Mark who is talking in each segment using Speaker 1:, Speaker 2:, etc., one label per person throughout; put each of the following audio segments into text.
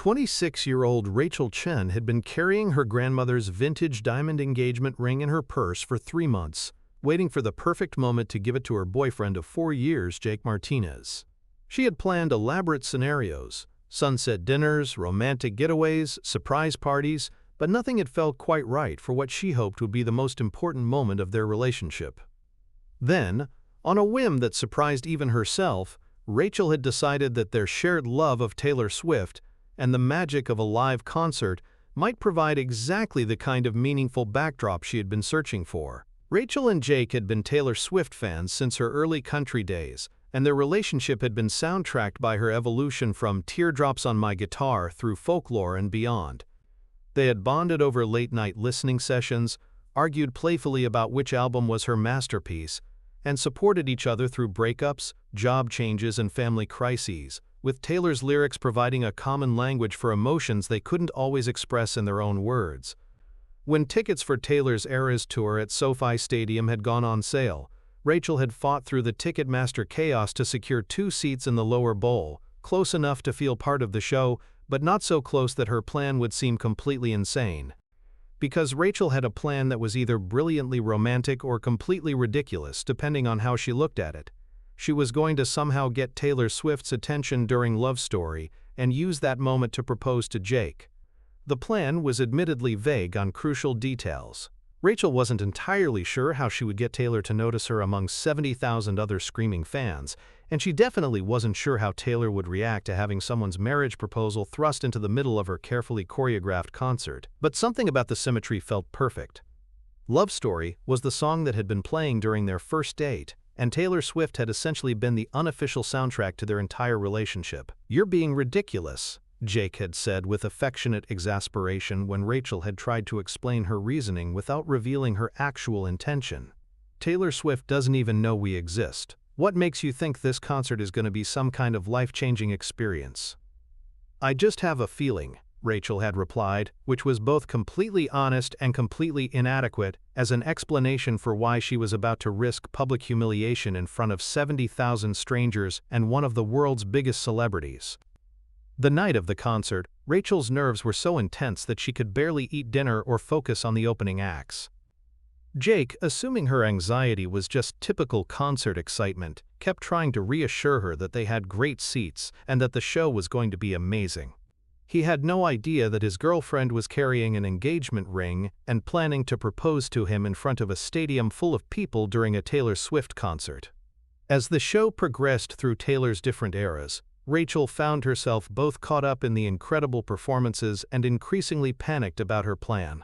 Speaker 1: 26-year-old Rachel Chen had been carrying her grandmother's vintage diamond engagement ring in her purse for 3 months, waiting for the perfect moment to give it to her boyfriend of 4 years, Jake Martinez. She had planned elaborate scenarios, sunset dinners, romantic getaways, surprise parties, but nothing had felt quite right for what she hoped would be the most important moment of their relationship. Then, on a whim that surprised even herself, Rachel had decided that their shared love of Taylor Swift and the magic of a live concert might provide exactly the kind of meaningful backdrop she had been searching for. Rachel and Jake had been Taylor Swift fans since her early country days, and their relationship had been soundtracked by her evolution from Teardrops on My Guitar through Folklore and beyond. They had bonded over late-night listening sessions, argued playfully about which album was her masterpiece, and supported each other through breakups, job changes, and family crises, with Taylor's lyrics providing a common language for emotions they couldn't always express in their own words. When tickets for Taylor's Eras tour at SoFi Stadium had gone on sale, Rachel had fought through the Ticketmaster chaos to secure 2 seats in the lower bowl, close enough to feel part of the show, but not so close that her plan would seem completely insane. Because Rachel had a plan that was either brilliantly romantic or completely ridiculous, depending on how she looked at it. She was going to somehow get Taylor Swift's attention during Love Story and use that moment to propose to Jake. The plan was admittedly vague on crucial details. Rachel wasn't entirely sure how she would get Taylor to notice her among 70,000 other screaming fans, and she definitely wasn't sure how Taylor would react to having someone's marriage proposal thrust into the middle of her carefully choreographed concert. But something about the symmetry felt perfect. Love Story was the song that had been playing during their first date, and Taylor Swift had essentially been the unofficial soundtrack to their entire relationship. "You're being ridiculous," Jake had said with affectionate exasperation when Rachel had tried to explain her reasoning without revealing her actual intention. "Taylor Swift doesn't even know we exist. What makes you think this concert is going to be some kind of life-changing experience?" "I just have a feeling," Rachel had replied, which was both completely honest and completely inadequate as an explanation for why she was about to risk public humiliation in front of 70,000 strangers and one of the world's biggest celebrities. The night of the concert, Rachel's nerves were so intense that she could barely eat dinner or focus on the opening acts. Jake, assuming her anxiety was just typical concert excitement, kept trying to reassure her that they had great seats and that the show was going to be amazing. He had no idea that his girlfriend was carrying an engagement ring and planning to propose to him in front of a stadium full of people during a Taylor Swift concert. As the show progressed through Taylor's different eras, Rachel found herself both caught up in the incredible performances and increasingly panicked about her plan.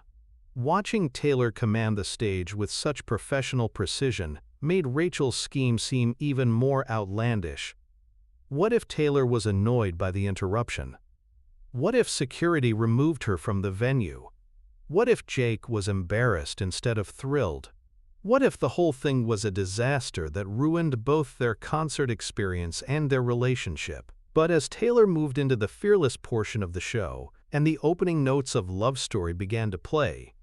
Speaker 1: Watching Taylor command the stage with such professional precision made Rachel's scheme seem even more outlandish. What if Taylor was annoyed by the interruption? What if security removed her from the venue? What if Jake was embarrassed instead of thrilled? What if the whole thing was a disaster that ruined both their concert experience and their relationship? But as Taylor moved into the fearless portion of the show, and the opening notes of Love Story began to play,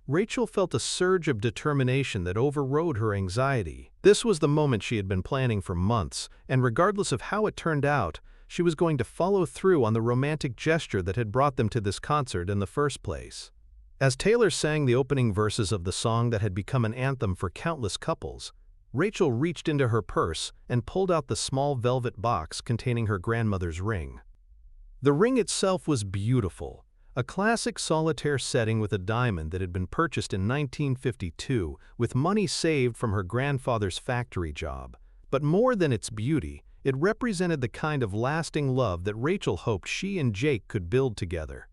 Speaker 1: Rachel felt a surge of determination that overrode her anxiety. This was the moment she had been planning for months, and regardless of how it turned out, she was going to follow through on the romantic gesture that had brought them to this concert in the first place. As Taylor sang the opening verses of the song that had become an anthem for countless couples, Rachel reached into her purse and pulled out the small velvet box containing her grandmother's ring. The ring itself was beautiful, a classic solitaire setting with a diamond that had been purchased in 1952 with money saved from her grandfather's factory job. But more than its beauty, it represented the kind of lasting love that Rachel hoped she and Jake could build together.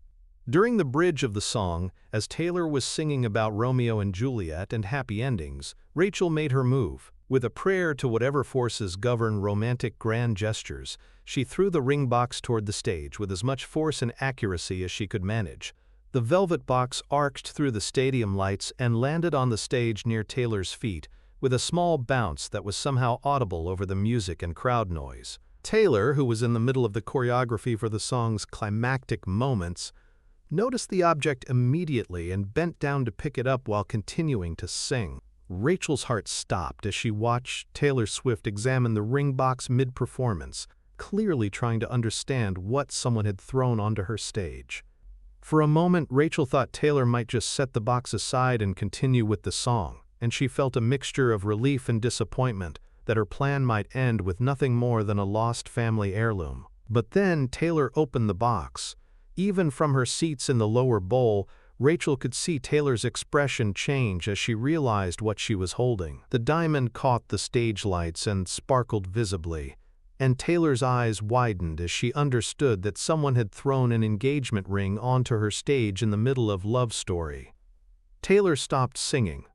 Speaker 1: During the bridge of the song, as Taylor was singing about Romeo and Juliet and happy endings, Rachel made her move. With a prayer to whatever forces govern romantic grand gestures, she threw the ring box toward the stage with as much force and accuracy as she could manage. The velvet box arced through the stadium lights and landed on the stage near Taylor's feet, with a small bounce that was somehow audible over the music and crowd noise. Taylor, who was in the middle of the choreography for the song's climactic moments, noticed the object immediately and bent down to pick it up while continuing to sing. Rachel's heart stopped as she watched Taylor Swift examine the ring box mid-performance, clearly trying to understand what someone had thrown onto her stage. For a moment, Rachel thought Taylor might just set the box aside and continue with the song, and she felt a mixture of relief and disappointment that her plan might end with nothing more than a lost family heirloom. But then Taylor opened the box. Even from her seats in the lower bowl, Rachel could see Taylor's expression change as she realized what she was holding. The diamond caught the stage lights and sparkled visibly, and Taylor's eyes widened as she understood that someone had thrown an engagement ring onto her stage in the middle of Love Story. Taylor stopped singing.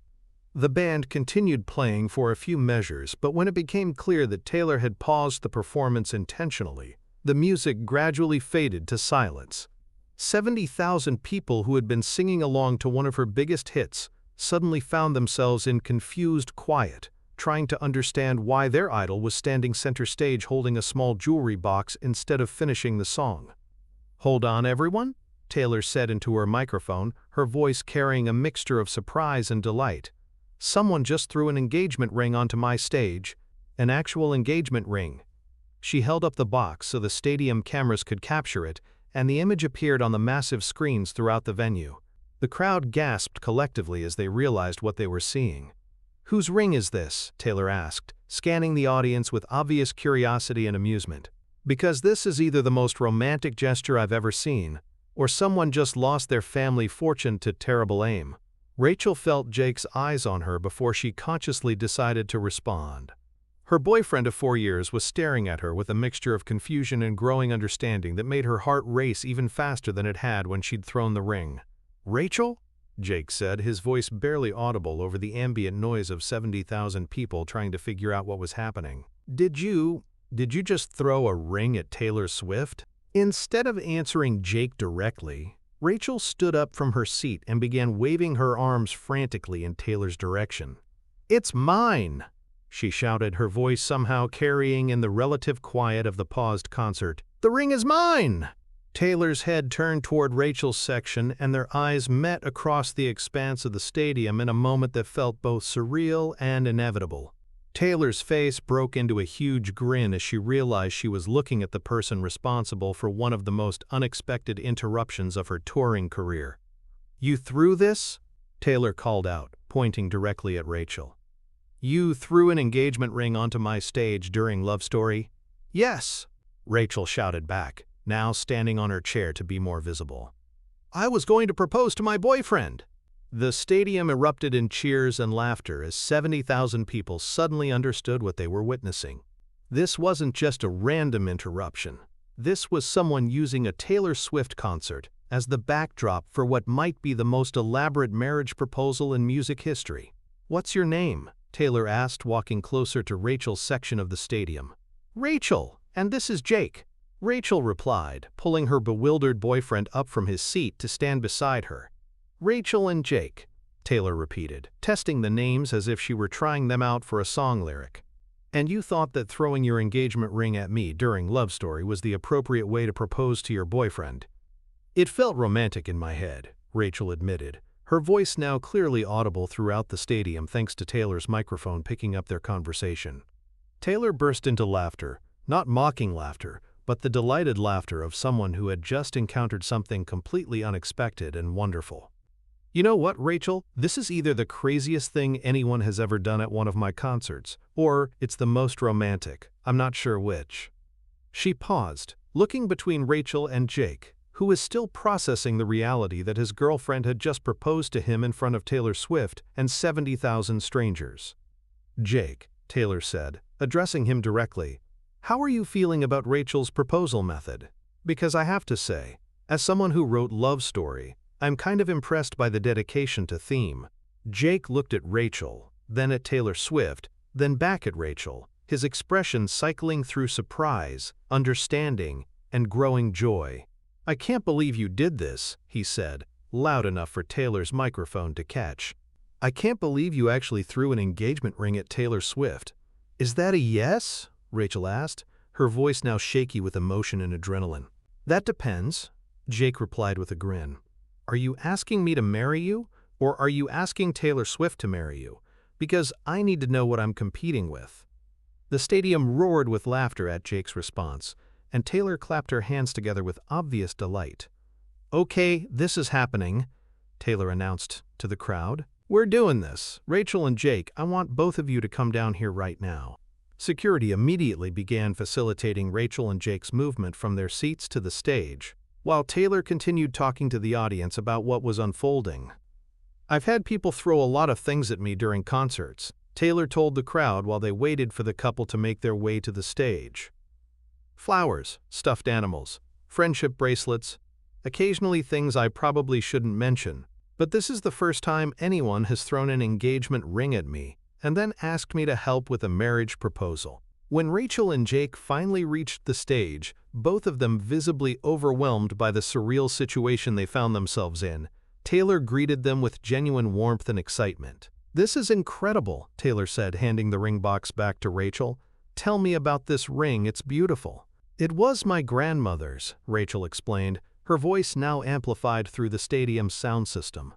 Speaker 1: The band continued playing for a few measures, but when it became clear that Taylor had paused the performance intentionally, the music gradually faded to silence. 70,000 people who had been singing along to one of her biggest hits suddenly found themselves in confused quiet, trying to understand why their idol was standing center stage holding a small jewelry box instead of finishing the song. "Hold on, everyone," Taylor said into her microphone, her voice carrying a mixture of surprise and delight. "Someone just threw an engagement ring onto my stage, an actual engagement ring." She held up the box so the stadium cameras could capture it, and the image appeared on the massive screens throughout the venue. The crowd gasped collectively as they realized what they were seeing. "Whose ring is this?" Taylor asked, scanning the audience with obvious curiosity and amusement. "Because this is either the most romantic gesture I've ever seen, or someone just lost their family fortune to terrible aim." Rachel felt Jake's eyes on her before she consciously decided to respond. Her boyfriend of 4 years was staring at her with a mixture of confusion and growing understanding that made her heart race even faster than it had when she'd thrown the ring. "Rachel?" Jake said, his voice barely audible over the ambient noise of 70,000 people trying to figure out what was happening. Did you just throw a ring at Taylor Swift?" Instead of answering Jake directly, Rachel stood up from her seat and began waving her arms frantically in Taylor's direction. "It's mine!" she shouted, her voice somehow carrying in the relative quiet of the paused concert. "The ring is mine!" Taylor's head turned toward Rachel's section, and their eyes met across the expanse of the stadium in a moment that felt both surreal and inevitable. Taylor's face broke into a huge grin as she realized she was looking at the person responsible for one of the most unexpected interruptions of her touring career. "You threw this?" Taylor called out, pointing directly at Rachel. "You threw an engagement ring onto my stage during Love Story?" "Yes," Rachel shouted back, now standing on her chair to be more visible. "I was going to propose to my boyfriend." The stadium erupted in cheers and laughter as 70,000 people suddenly understood what they were witnessing. This wasn't just a random interruption. This was someone using a Taylor Swift concert as the backdrop for what might be the most elaborate marriage proposal in music history. "What's your name?" Taylor asked, walking closer to Rachel's section of the stadium. "Rachel, and this is Jake," Rachel replied, pulling her bewildered boyfriend up from his seat to stand beside her. "Rachel and Jake," Taylor repeated, testing the names as if she were trying them out for a song lyric. "And you thought that throwing your engagement ring at me during Love Story was the appropriate way to propose to your boyfriend?" "It felt romantic in my head," Rachel admitted, her voice now clearly audible throughout the stadium thanks to Taylor's microphone picking up their conversation. Taylor burst into laughter, not mocking laughter, but the delighted laughter of someone who had just encountered something completely unexpected and wonderful. "You know what, Rachel? This is either the craziest thing anyone has ever done at one of my concerts, or it's the most romantic. I'm not sure which." She paused, looking between Rachel and Jake, who was still processing the reality that his girlfriend had just proposed to him in front of Taylor Swift and 70,000 strangers. "Jake," Taylor said, addressing him directly, "how are you feeling about Rachel's proposal method? Because I have to say, as someone who wrote Love Story, I'm kind of impressed by the dedication to theme." Jake looked at Rachel, then at Taylor Swift, then back at Rachel, his expression cycling through surprise, understanding, and growing joy. "I can't believe you did this," he said, loud enough for Taylor's microphone to catch. "I can't believe you actually threw an engagement ring at Taylor Swift." "Is that a yes?" Rachel asked, her voice now shaky with emotion and adrenaline. "That depends," Jake replied with a grin. "Are you asking me to marry you, or are you asking Taylor Swift to marry you? Because I need to know what I'm competing with." The stadium roared with laughter at Jake's response, and Taylor clapped her hands together with obvious delight. "Okay, this is happening," Taylor announced to the crowd. "We're doing this. Rachel and Jake, I want both of you to come down here right now." Security immediately began facilitating Rachel and Jake's movement from their seats to the stage, while Taylor continued talking to the audience about what was unfolding. "I've had people throw a lot of things at me during concerts," Taylor told the crowd while they waited for the couple to make their way to the stage. "Flowers, stuffed animals, friendship bracelets, occasionally things I probably shouldn't mention, but this is the first time anyone has thrown an engagement ring at me and then asked me to help with a marriage proposal." When Rachel and Jake finally reached the stage, both of them visibly overwhelmed by the surreal situation they found themselves in, Taylor greeted them with genuine warmth and excitement. "This is incredible," Taylor said, handing the ring box back to Rachel. "Tell me about this ring, it's beautiful." "It was my grandmother's," Rachel explained, her voice now amplified through the stadium's sound system.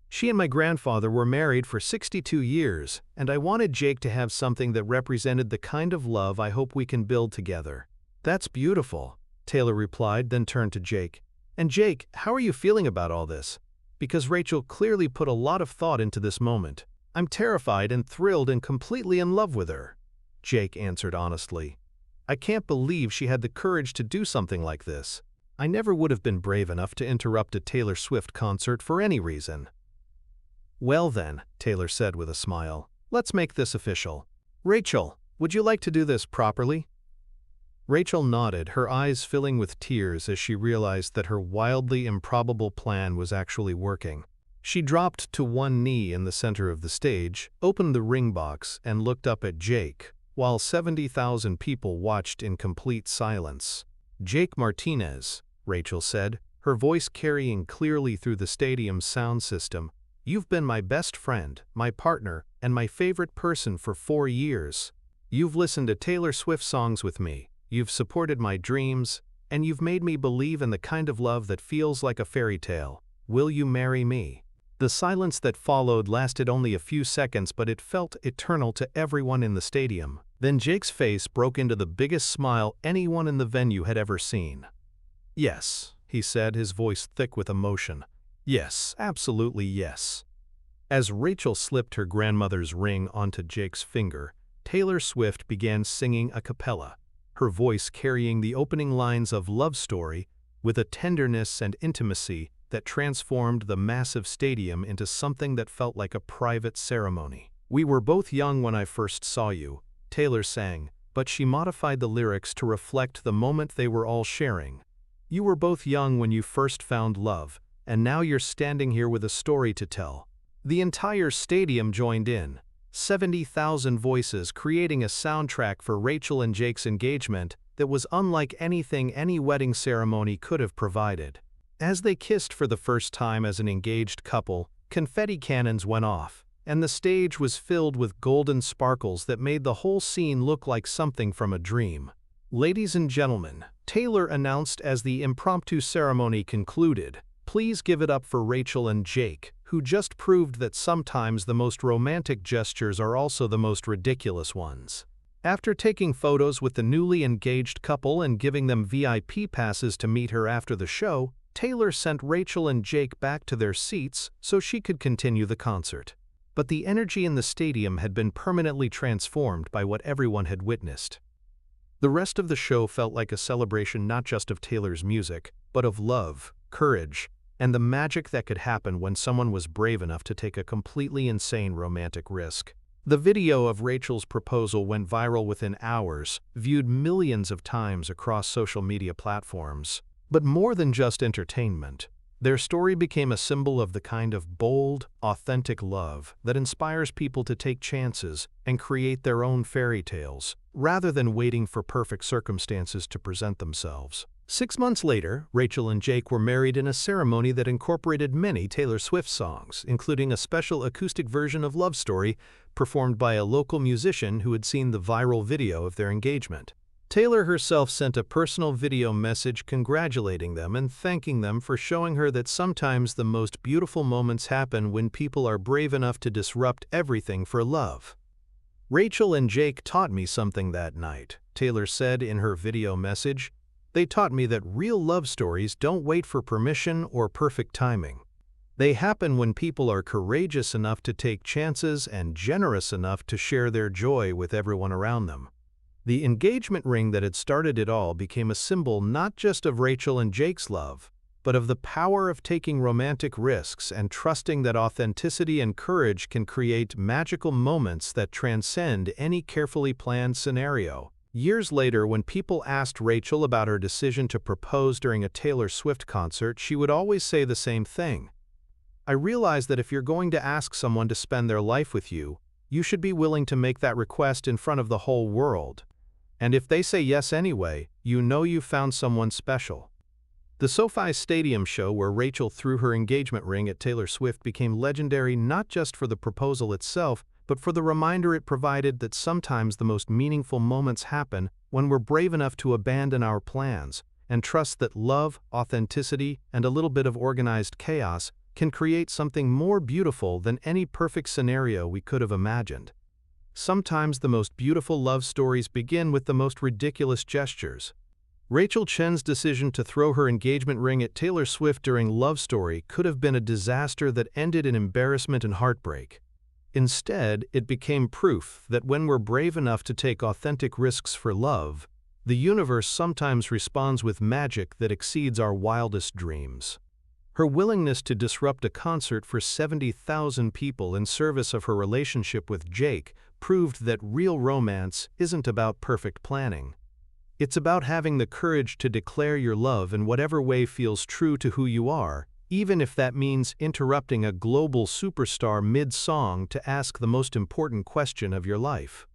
Speaker 1: "She and my grandfather were married for 62 years, and I wanted Jake to have something that represented the kind of love I hope we can build together." "That's beautiful," Taylor replied, then turned to Jake. "And Jake, how are you feeling about all this?" Because Rachel clearly put a lot of thought into this moment. "I'm terrified and thrilled and completely in love with her," Jake answered honestly. "I can't believe she had the courage to do something like this. I never would have been brave enough to interrupt a Taylor Swift concert for any reason." "Well then," Taylor said with a smile, "let's make this official. Rachel, would you like to do this properly?" Rachel nodded, her eyes filling with tears as she realized that her wildly improbable plan was actually working. She dropped to one knee in the center of the stage, opened the ring box, and looked up at Jake, while 70,000 people watched in complete silence. "Jake Martinez," Rachel said, her voice carrying clearly through the stadium's sound system, "you've been my best friend, my partner, and my favorite person for 4 years. You've listened to Taylor Swift songs with me, you've supported my dreams, and you've made me believe in the kind of love that feels like a fairy tale. Will you marry me?" The silence that followed lasted only a few seconds, but it felt eternal to everyone in the stadium. Then Jake's face broke into the biggest smile anyone in the venue had ever seen. "Yes," he said, his voice thick with emotion. "Yes, absolutely yes." As Rachel slipped her grandmother's ring onto Jake's finger, Taylor Swift began singing a cappella, her voice carrying the opening lines of Love Story with a tenderness and intimacy that transformed the massive stadium into something that felt like a private ceremony. "We were both young when I first saw you," Taylor sang, but she modified the lyrics to reflect the moment they were all sharing. "You were both young when you first found love, and now you're standing here with a story to tell." The entire stadium joined in, 70,000 voices creating a soundtrack for Rachel and Jake's engagement that was unlike anything any wedding ceremony could have provided. As they kissed for the first time as an engaged couple, confetti cannons went off, and the stage was filled with golden sparkles that made the whole scene look like something from a dream. "Ladies and gentlemen," Taylor announced as the impromptu ceremony concluded, "please give it up for Rachel and Jake, who just proved that sometimes the most romantic gestures are also the most ridiculous ones." After taking photos with the newly engaged couple and giving them VIP passes to meet her after the show, Taylor sent Rachel and Jake back to their seats so she could continue the concert. But the energy in the stadium had been permanently transformed by what everyone had witnessed. The rest of the show felt like a celebration not just of Taylor's music, but of love, courage, and the magic that could happen when someone was brave enough to take a completely insane romantic risk. The video of Rachel's proposal went viral within hours, viewed millions of times across social media platforms. But more than just entertainment, their story became a symbol of the kind of bold, authentic love that inspires people to take chances and create their own fairy tales, rather than waiting for perfect circumstances to present themselves. 6 months later, Rachel and Jake were married in a ceremony that incorporated many Taylor Swift songs, including a special acoustic version of Love Story performed by a local musician who had seen the viral video of their engagement. Taylor herself sent a personal video message congratulating them and thanking them for showing her that sometimes the most beautiful moments happen when people are brave enough to disrupt everything for love. Rachel and Jake taught me something that night, Taylor said in her video message. They taught me that real love stories don't wait for permission or perfect timing. They happen when people are courageous enough to take chances and generous enough to share their joy with everyone around them. The engagement ring that had started it all became a symbol not just of Rachel and Jake's love, but of the power of taking romantic risks and trusting that authenticity and courage can create magical moments that transcend any carefully planned scenario. Years later, when people asked Rachel about her decision to propose during a Taylor Swift concert, she would always say the same thing. I realize that if you're going to ask someone to spend their life with you, you should be willing to make that request in front of the whole world. And if they say yes anyway, you know you've found someone special. The SoFi Stadium show where Rachel threw her engagement ring at Taylor Swift became legendary not just for the proposal itself, but for the reminder it provided that sometimes the most meaningful moments happen when we're brave enough to abandon our plans and trust that love, authenticity, and a little bit of organized chaos can create something more beautiful than any perfect scenario we could have imagined. Sometimes the most beautiful love stories begin with the most ridiculous gestures. Rachel Chen's decision to throw her engagement ring at Taylor Swift during Love Story could have been a disaster that ended in embarrassment and heartbreak. Instead, it became proof that when we're brave enough to take authentic risks for love, the universe sometimes responds with magic that exceeds our wildest dreams. Her willingness to disrupt a concert for 70,000 people in service of her relationship with Jake proved that real romance isn't about perfect planning. It's about having the courage to declare your love in whatever way feels true to who you are, even if that means interrupting a global superstar mid-song to ask the most important question of your life.